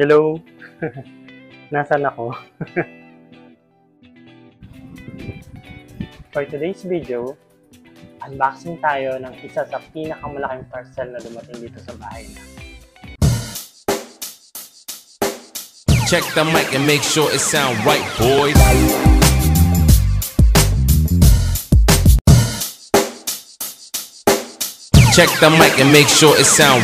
Hello! Nasaan ako? For today's video, unboxing tayo ng isa sa pinakamalaking parcel na dumating dito sa bahay na. Check the mic and make sure it sound right, boys. Check the mic and make sure it sound.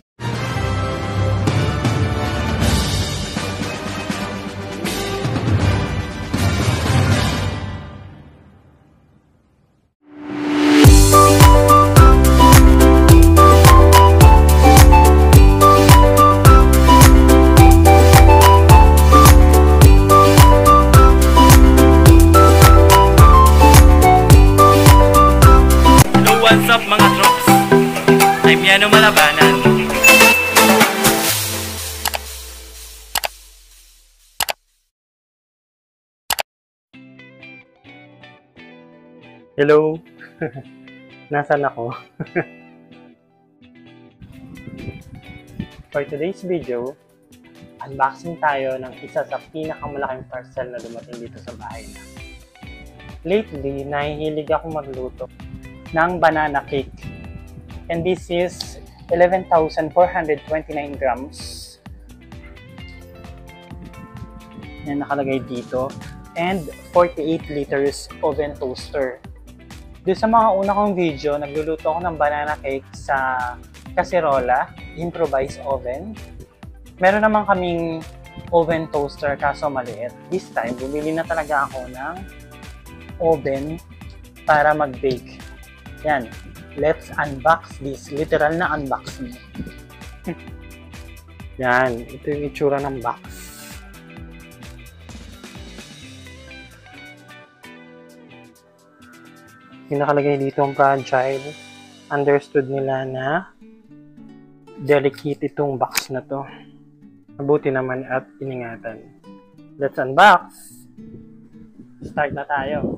What's up mga trops? I'm Yano Malabanan. Hello! Nasaan ako? For today's video, unboxing tayo ng isa sa pinakamalaking parcel na dumating dito sa bahay na. Lately, nahihilig ako magluto ng banana cake. And this is 11,429 grams. Yan nakalagay dito. And 48 liters oven toaster. Doon sa mga una kong video, nagluluto ako ng banana cake sa kaserola, improvised oven. Meron naman kaming oven toaster kaso maliit. This time, bumili na talaga ako ng oven para mag-bake. Yan. Let's unbox this. Literal na unboxing. Yan. Ito yung itsura ng box. Yung nakalagay dito ang fragile. Understood nila na delicate itong box na to. Mabuti naman at iningatan. Let's unbox. Start na tayo.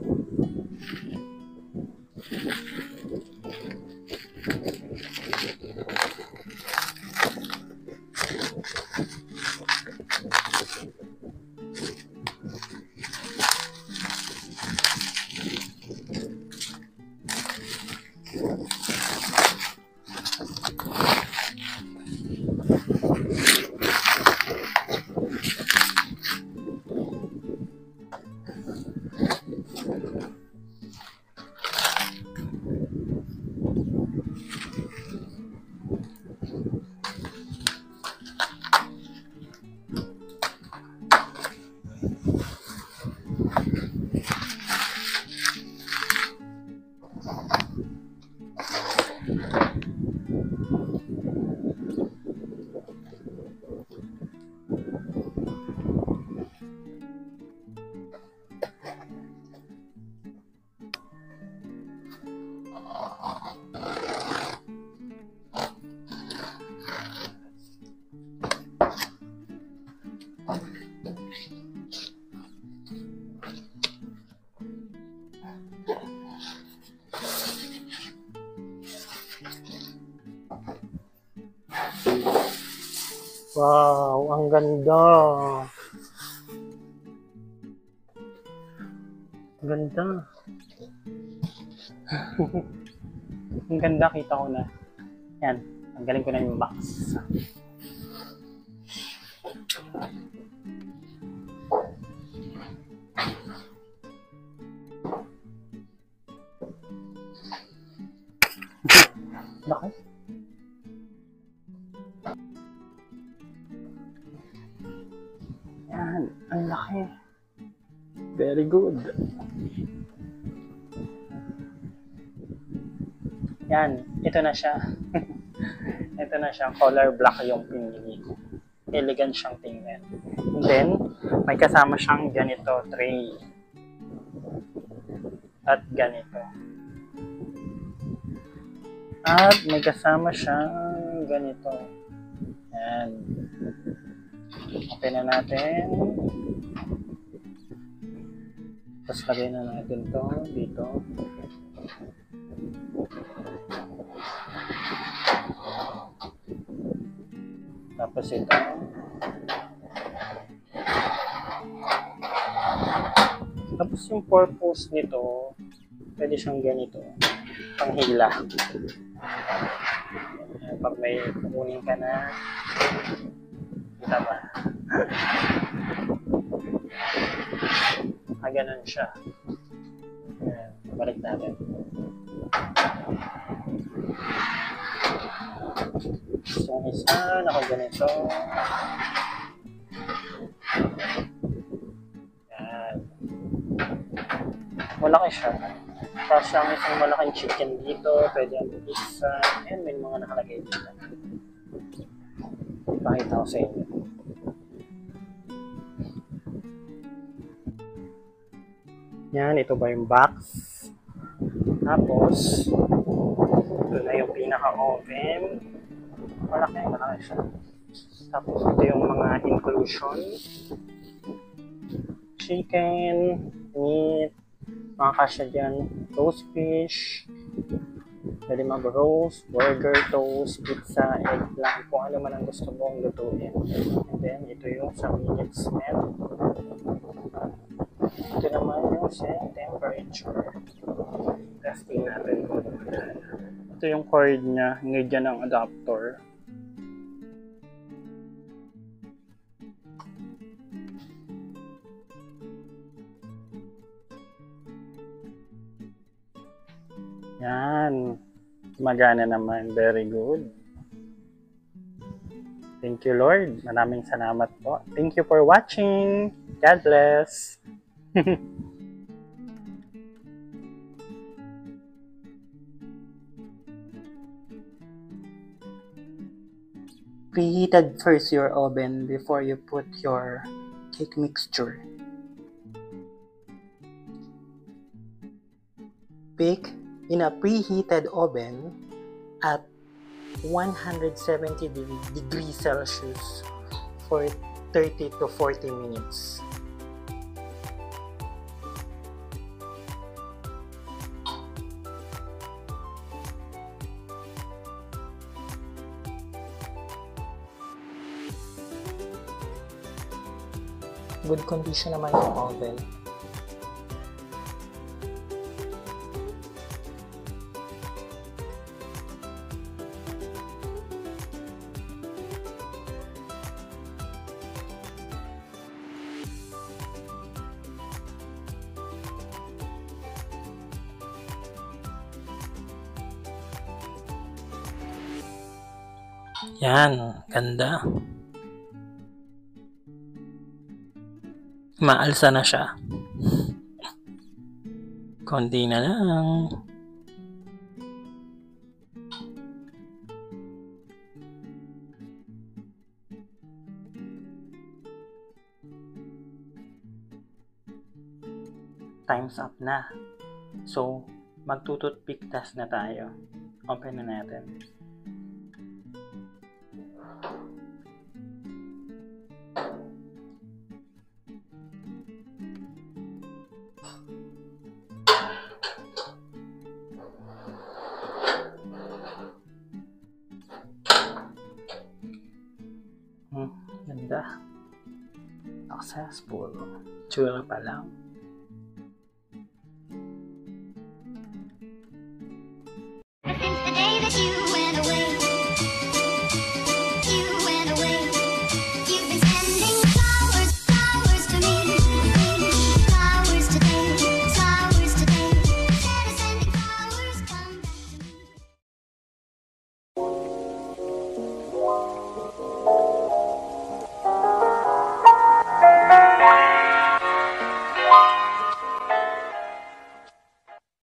Wow, ang ganda. Ganda. Ang ganda, kita ko na. Yan, tanggalin ko na yung box. Laki. Yan, ang laki. Very good. Yan, ito na siya. Ito na siya, color black yung pinili ko. Elegant siyang tingnan. And then, may kasama siyang ganito, tray. At ganito. At may kasama siyang ganito. Yan. Open na natin. Tapos lagay na natin to dito. Tapos ito. Tapos yung purpose nito, pwede siyang ganito, panghila. Pag may kukunin ka na, kita ba? Ganun siya. Ayan, balik natin. Yung isa, nakaganito. Ayan. Malaki siya. Tapos ang isang malaking chicken dito, pwede ang isa. Ayan, may mga nakalagay dito. Pakita ko sa inyo. Yan, ito ba yung box? Tapos, ito na yung pinaka-oven. Malaki siya. Tapos, ito yung mga inclusion. Chicken, meat, mga kasya dyan, roast fish, pwede mag-roast, burger, toast, pizza, eggplant, kung ano man ang gusto mong lutuin. And then, ito yung sa minutes and ito naman yung set temperature. Testing natin. Ito yung cord niya. Need yan ng adapter. Yan. Magana naman. Very good. Thank you, Lord. Maraming salamat po. Thank you for watching. God bless. Preheated first your oven before you put your cake mixture. Bake in a preheated oven at 170 degrees Celsius for 30 to 40 minutes. Good condition naman yung oven. Yan, ganda. Maalsa na siya. Konti na lang. Time's up na. So, magtututpick test na tayo. Open na natin. Ganda. Successful. Tsura pa lang.